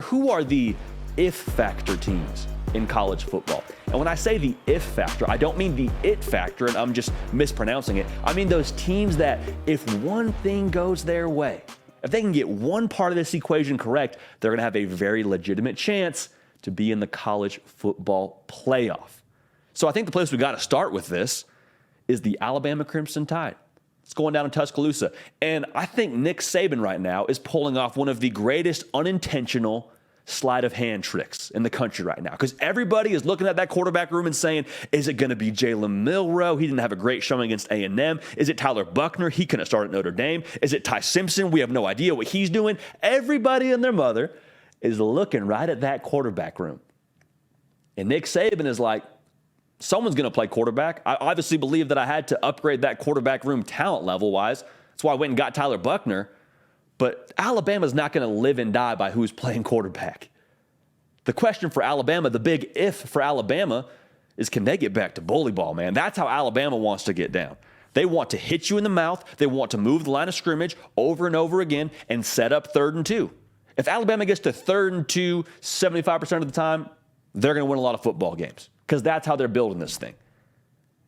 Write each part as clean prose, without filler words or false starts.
who are the if factor teams in college football? And when I say the if factor, I don't mean the it factor, and I'm just mispronouncing it. I mean those teams that if one thing goes their way, if they can get one part of this equation correct, they're going to have a very legitimate chance to be in the college football playoff. So I think the place we got to start with this is the Alabama Crimson Tide. It's going down in Tuscaloosa. And I think Nick Saban right now is pulling off one of the greatest unintentional sleight of hand tricks in the country right now. Because everybody is looking at that quarterback room and saying, is it going to be Jalen Milroe? He didn't have a great showing against A&M. Is it Tyler Buckner? He couldn't start at Notre Dame. Is it Ty Simpson? We have no idea what he's doing. Everybody and their mother is looking right at that quarterback room. And Nick Saban is like, someone's going to play quarterback. I obviously believe that I had to upgrade that quarterback room talent level-wise. That's why I went and got Tyler Buckner. But Alabama's not going to live and die by who's playing quarterback. The question for Alabama, the big if for Alabama, is can they get back to bully ball, man? That's how Alabama wants to get down. They want to hit you in the mouth. They want to move the line of scrimmage over and over again and set up 3rd and 2. If Alabama gets to 3rd and 2 75% of the time, they're going to win a lot of football games because that's how they're building this thing.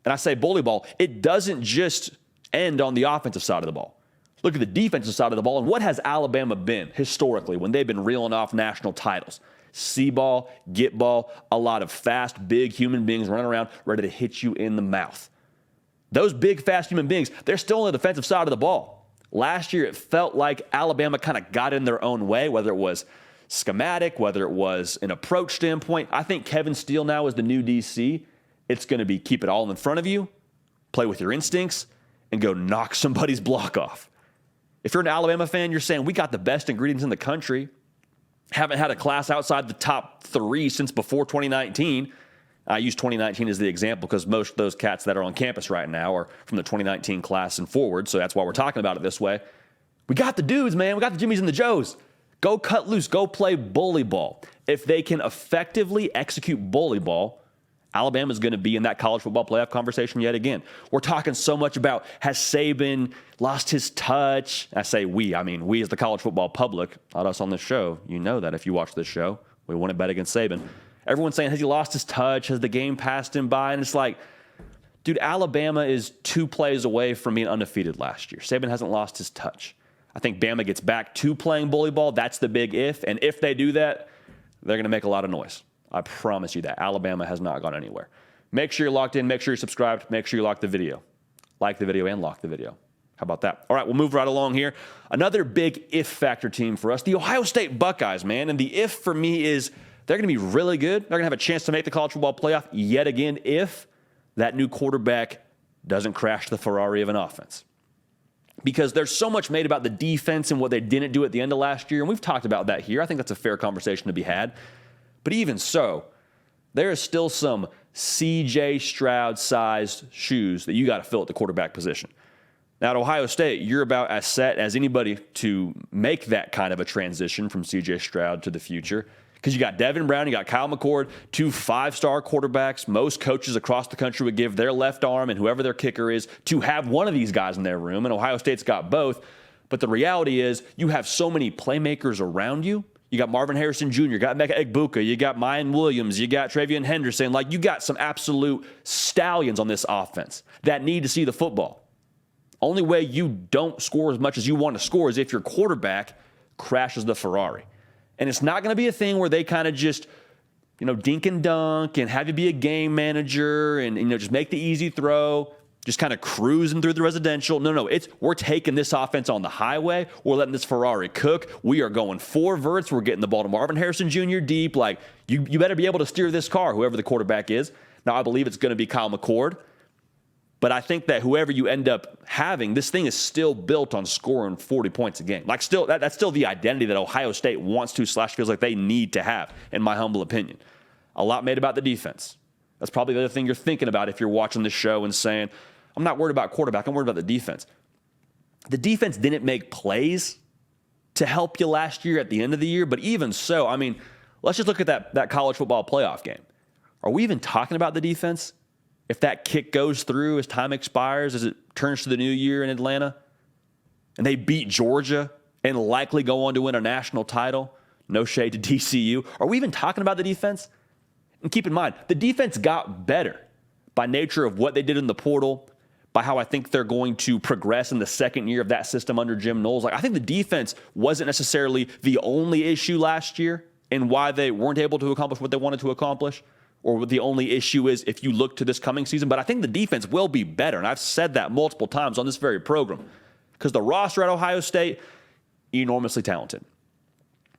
And I say bully ball, it doesn't just end on the offensive side of the ball. Look at the defensive side of the ball, and what has Alabama been historically when they've been reeling off national titles? See ball, get ball, a lot of fast, big human beings running around ready to hit you in the mouth. Those big, fast human beings, they're still on the defensive side of the ball. Last year, it felt like Alabama kind of got in their own way, whether it was schematic, whether it was an approach standpoint. I think Kevin Steele now is the new DC. It's going to be keep it all in front of you, play with your instincts, and go knock somebody's block off. If you're an Alabama fan, you're saying, we got the best ingredients in the country. Haven't had a class outside the top 3 since before 2019. I use 2019 as the example because most of those cats that are on campus right now are from the 2019 class and forward, so that's why we're talking about it this way. We got the dudes, man. We got the Jimmies and the Joes. Go cut loose. Go play bully ball. If they can effectively execute bully ball, Alabama's going to be in that college football playoff conversation yet again. We're talking so much about, has Saban lost his touch? I say we. I mean, we as the college football public, not us on this show. You know that if you watch this show. We want to bet against Saban. Everyone's saying, has he lost his touch? Has the game passed him by? And it's like, dude, Alabama is 2 plays away from being undefeated last year. Saban hasn't lost his touch. I think Bama gets back to playing bully ball. That's the big if. And if they do that, they're going to make a lot of noise. I promise you that. Alabama has not gone anywhere. Make sure you're locked in. Make sure you're subscribed. Make sure you lock the video. Like the video and lock the video. How about that? All right, we'll move right along here. Another big if factor team for us, the Ohio State Buckeyes, man. And the if for me is they're going to be really good. They're going to have a chance to make the college football playoff yet again if that new quarterback doesn't crash the Ferrari of an offense. Because there's so much made about the defense and what they didn't do at the end of last year, and we've talked about that here. I think that's a fair conversation to be had. But even so, there is still some C.J. Stroud-sized shoes that you got to fill at the quarterback position. Now, at Ohio State, you're about as set as anybody to make that kind of a transition from C.J. Stroud to the future. Because you got Devin Brown, you got Kyle McCord, 2 5-star quarterbacks. Most coaches across the country would give their left arm and whoever their kicker is to have one of these guys in their room. And Ohio State's got both. But the reality is you have so many playmakers around you. You got Marvin Harrison Jr., you got Mecca Egbuka, you got Mayan Williams, you got Travion Henderson. Like, you got some absolute stallions on this offense that need to see the football. Only way you don't score as much as you want to score is if your quarterback crashes the Ferrari. And it's not going to be a thing where they kind of just, dink and dunk and have you be a game manager and, just make the easy throw. Just kind of cruising through the residential. No, we're taking this offense on the highway. We're letting this Ferrari cook. We are going 4 verts. We're getting the ball to Marvin Harrison Jr. deep. Like, you better be able to steer this car, whoever the quarterback is. Now, I believe it's going to be Kyle McCord. But I think that whoever you end up having, this thing is still built on scoring 40 points a game. Like, still, that's still the identity that Ohio State wants to / feels like they need to have, in my humble opinion. A lot made about the defense. That's probably the other thing you're thinking about if you're watching this show and saying, I'm not worried about quarterback. I'm worried about the defense. The defense didn't make plays to help you last year at the end of the year. But even so, I mean, let's just look at that college football playoff game. Are we even talking about the defense? If that kick goes through as time expires, as it turns to the new year in Atlanta, and they beat Georgia and likely go on to win a national title, No shade to TCU. Are we even talking about the defense? And keep in mind, the defense got better by nature of what they did in the portal, by how I think they're going to progress in the second year of that system under Jim Knowles. Like, I think the defense wasn't necessarily the only issue last year and why they weren't able to accomplish what they wanted to accomplish, or what the only issue is if you look to this coming season. But I think the defense will be better, and I've said that multiple times on this very program, because the roster at Ohio State, enormously talented.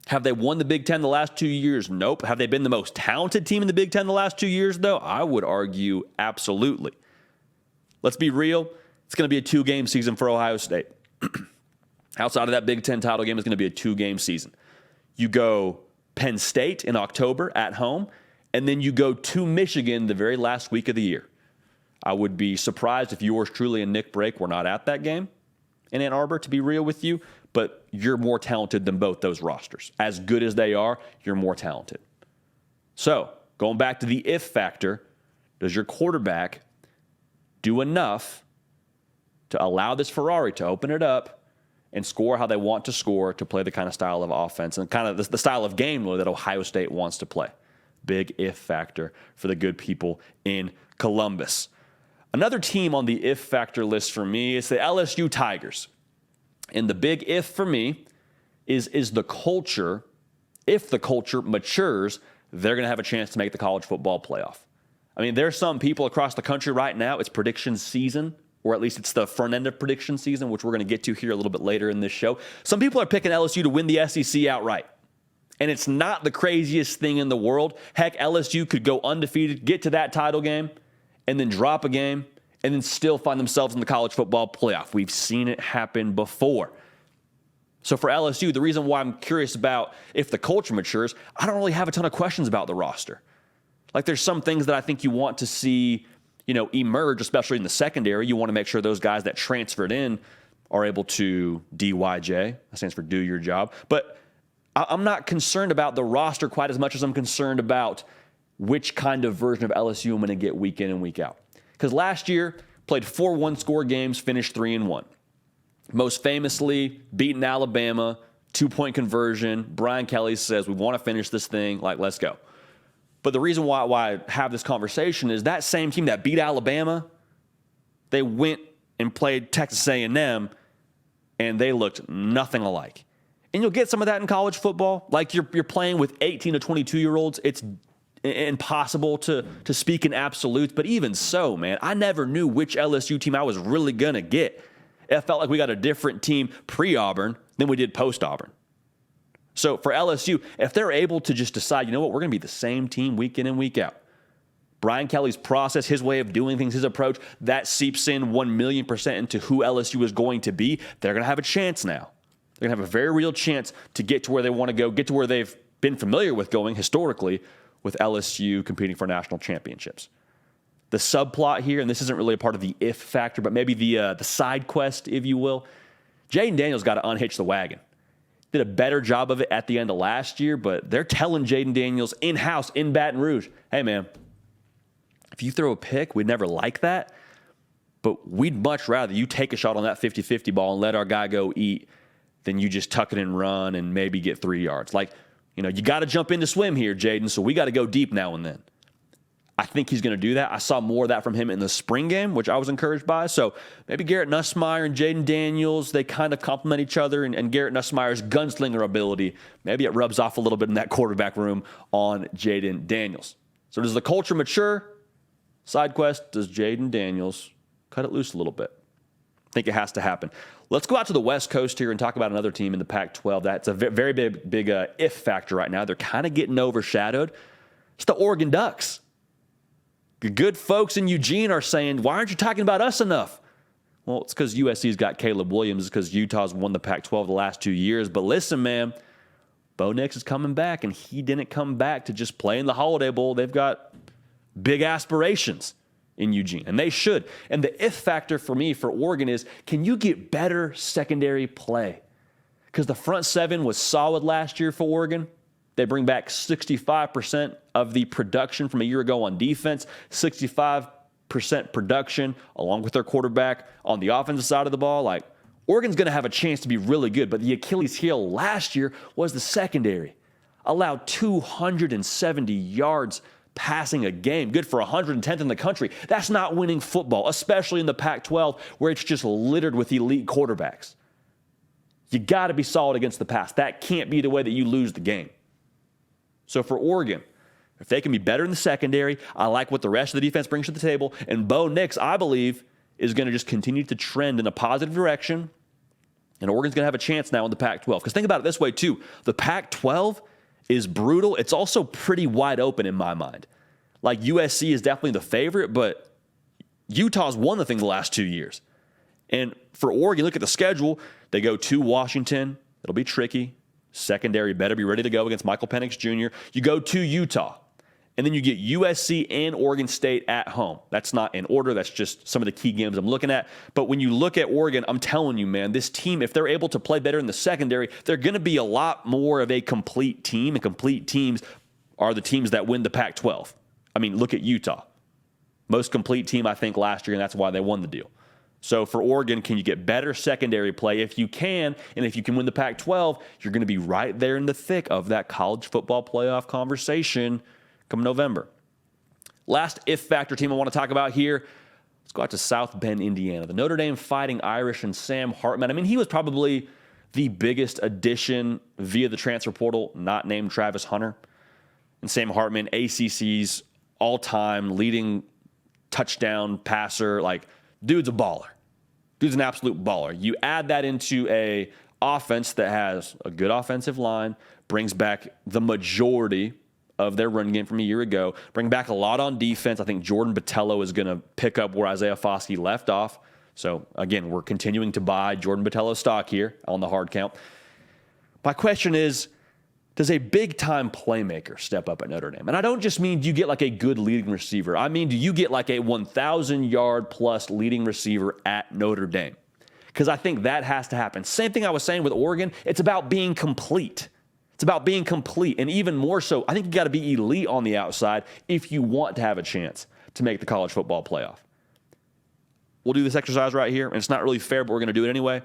Have they won the Big Ten the last 2 years? Nope. Have they been the most talented team in the Big Ten the last 2 years, though? I would argue absolutely. Let's be real. It's going to be a 2-game season for Ohio State. Outside of that Big Ten title game, it's going to be a 2-game season. You go Penn State in October at home, and then you go to Michigan the very last week of the year. I would be surprised if yours truly and Nick Brake were not at that game in Ann Arbor, to be real with you, but you're more talented than both those rosters. As good as they are, you're more talented. So, going back to the if factor, does your quarterback do enough to allow this Ferrari to open it up and score how they want to score, to play the kind of style of offense and kind of the style of game that Ohio State wants to play? Big if factor for the good people in Columbus. Another team on the if factor list for me is the LSU Tigers. And the big if for me is the culture. If the culture matures, they're going to have a chance to make the college football playoff. I mean, there's some people across the country right now, it's prediction season, or at least it's the front end of prediction season, which we're going to get to here a little bit later in this show. Some people are picking LSU to win the SEC outright. And it's not the craziest thing in the world. Heck, LSU could go undefeated, get to that title game, and then drop a game, and then still find themselves in the college football playoff. We've seen it happen before. So for LSU, the reason why I'm curious about if the culture matures, I don't really have a ton of questions about the roster. Like, there's some things that I think you want to see, emerge, especially in the secondary. You want to make sure those guys that transferred in are able to DYJ. That stands for do your job. But I'm not concerned about the roster quite as much as I'm concerned about which kind of version of LSU I'm going to get week in and week out. Because last year, played 4 one-score games, finished 3-1. Most famously, beaten Alabama, 2-point conversion. Brian Kelly says, we want to finish this thing, let's go. But the reason why I have this conversation is that same team that beat Alabama, they went and played Texas A&M, and they looked nothing alike. And you'll get some of that in college football. Like, you're playing with 18 to 22-year-olds. It's impossible to speak in absolutes, but even so, man, I never knew which LSU team I was really going to get. It felt like we got a different team pre-Auburn than we did post-Auburn. So for LSU, if they're able to just decide, we're going to be the same team week in and week out. Brian Kelly's process, his way of doing things, his approach, that seeps in 1,000,000% into who LSU is going to be. They're going to have a chance now. They're going to have a very real chance to get to where they want to go, get to where they've been familiar with going historically, with LSU competing for national championships. The subplot here, and this isn't really a part of the if factor, but maybe the side quest, if you will, Jaden Daniels got to unhitch the wagon. Did a better job of it at the end of last year, but they're telling Jaden Daniels in-house in Baton Rouge, hey, man, if you throw a pick, we'd never like that, but we'd much rather you take a shot on that 50-50 ball and let our guy go eat than you just tuck it and run and maybe get 3 yards. You got to jump in to swim here, Jaden, so we got to go deep now and then. I think he's going to do that. I saw more of that from him in the spring game, which I was encouraged by. So maybe Garrett Nussmeier and Jaden Daniels, they kind of complement each other, and Garrett Nussmeier's gunslinger ability, maybe it rubs off a little bit in that quarterback room on Jaden Daniels. So does the culture mature? Side quest, does Jaden Daniels cut it loose a little bit? I think it has to happen. Let's go out to the West Coast here and talk about another team in the Pac-12. That's a very big if factor right now. They're kind of getting overshadowed. It's the Oregon Ducks. The good folks in Eugene are saying, why aren't you talking about us enough? Well, it's because USC's got Caleb Williams. It's because Utah's won the Pac-12 the last 2 years. But listen, man, Bo Nix is coming back, and he didn't come back to just play in the Holiday Bowl. They've got big aspirations in Eugene, and they should. And the if factor for me for Oregon is, can you get better secondary play? Because the front seven was solid last year for Oregon. They bring back 65% of the production from a year ago on defense, 65% production along with their quarterback on the offensive side of the ball. Oregon's going to have a chance to be really good, but the Achilles heel last year was the secondary. allowed 270 yards passing a game, good for 110th in the country. That's not winning football, especially in the Pac-12 where it's just littered with elite quarterbacks. You got to be solid against the pass. That can't be the way that you lose the game. So for Oregon, if they can be better in the secondary, I like what the rest of the defense brings to the table. And Bo Nix, I believe, is going to just continue to trend in a positive direction. And Oregon's going to have a chance now in the Pac-12. Because think about it this way, too. The Pac-12 is brutal. It's also pretty wide open in my mind. Like USC is definitely the favorite, but Utah's won the thing the last 2 years. And for Oregon, look at the schedule. They go to Washington. It'll be tricky. Secondary better be ready to go against Michael Penix Jr. You go to Utah. And then you get USC and Oregon State at home. That's not in order. That's just some of the key games I'm looking at. But when you look at Oregon, I'm telling you, man, this team, if they're able to play better in the secondary, they're going to be a lot more of a complete team. And complete teams are the teams that win the Pac-12. I mean, look at Utah. Most complete team, I think, last year, and that's why they won the deal. So for Oregon, can you get better secondary play? If you can, and if you can win the Pac-12, you're going to be right there in the thick of that college football playoff conversation come November. Last if-factor team I want to talk about here, let's go out to South Bend, Indiana. The Notre Dame Fighting Irish and Sam Hartman. I mean, he was probably the biggest addition via the transfer portal, not named Travis Hunter. And Sam Hartman, ACC's all-time leading touchdown passer. Like, dude's a baller. Dude's an absolute baller. You add that into a offense that has a good offensive line, brings back the majority of their run game from a year ago, bring back a lot on defense. I think Jordan Botelho is going to pick up where Isaiah Foskey left off. So, again, we're continuing to buy Jordan Botelho stock here on the hard count. My question is, does a big-time playmaker step up at Notre Dame? And I don't just mean do you get like a good leading receiver. I mean, do you get like a 1,000-yard-plus leading receiver at Notre Dame? Because I think that has to happen. Same thing I was saying with Oregon. It's about being complete. It's about being complete, and even more so, I think you got to be elite on the outside if you want to have a chance to make the college football playoff. We'll do this exercise right here, and it's not really fair, but we're going to do it anyway.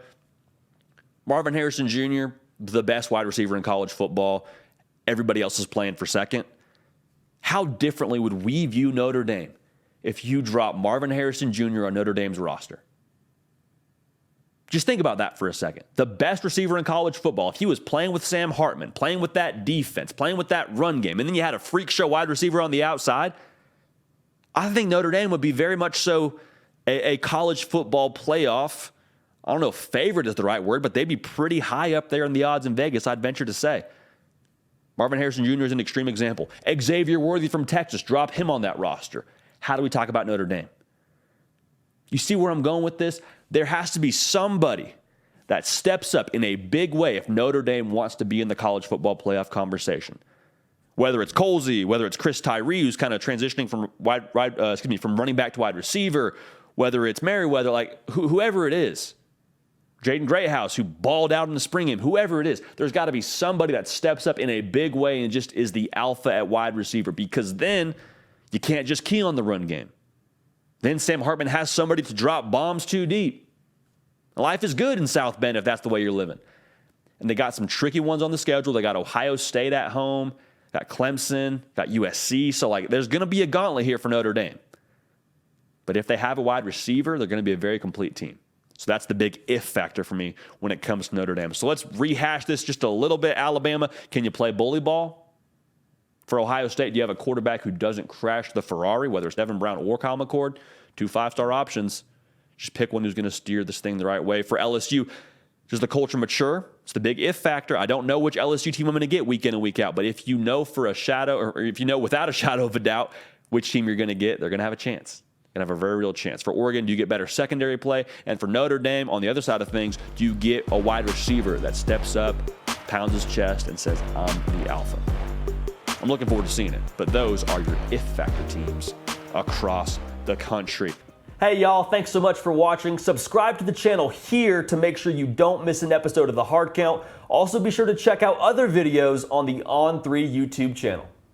Marvin Harrison Jr., the best wide receiver in college football. Everybody else is playing for second. How differently would we view Notre Dame if you drop Marvin Harrison Jr. on Notre Dame's roster? Just think about that for a second. The best receiver in college football, if he was playing with Sam Hartman, playing with that defense, playing with that run game, and then you had a freak show wide receiver on the outside, I think Notre Dame would be very much so a college football playoff. I don't know if favorite is the right word, but they'd be pretty high up there in the odds in Vegas, I'd venture to say. Marvin Harrison Jr. is an extreme example. Xavier Worthy from Texas, drop him on that roster. How do we talk about Notre Dame? You see where I'm going with this? There has to be somebody that steps up in a big way if Notre Dame wants to be in the college football playoff conversation. Whether it's Colsey, whether it's Chris Tyree, who's kind of transitioning from running back to wide receiver, whether it's Merriweather, like whoever it is, Jaden Greathouse, who balled out in the spring game, whoever it is, there's got to be somebody that steps up in a big way and just is the alpha at wide receiver, because then you can't just key on the run game. Then Sam Hartman has somebody to drop bombs too deep. Life is good in South Bend if that's the way you're living. And they got some tricky ones on the schedule. They got Ohio State at home, got Clemson, got USC. So, there's going to be a gauntlet here for Notre Dame. But if they have a wide receiver, they're going to be a very complete team. So that's the big if factor for me when it comes to Notre Dame. So let's rehash this just a little bit. Alabama, can you play bully ball? For Ohio State, do you have a quarterback who doesn't crash the Ferrari, whether it's Devin Brown or Kyle McCord? 2 5-star options. Just pick one who's going to steer this thing the right way. For LSU, does the culture mature? It's the big if factor. I don't know which LSU team I'm going to get week in and week out, but if you know for a shadow, or if you know without a shadow of a doubt which team you're going to get, they're going to have a chance. Going to have a very real chance. For Oregon, do you get better secondary play? And for Notre Dame, on the other side of things, do you get a wide receiver that steps up, pounds his chest, and says, I'm the alpha? I'm looking forward to seeing it. But those are your if-factor teams across the country. Hey, y'all. Thanks so much for watching. Subscribe to the channel here to make sure you don't miss an episode of The Hard Count. Also, be sure to check out other videos on the On3 YouTube channel.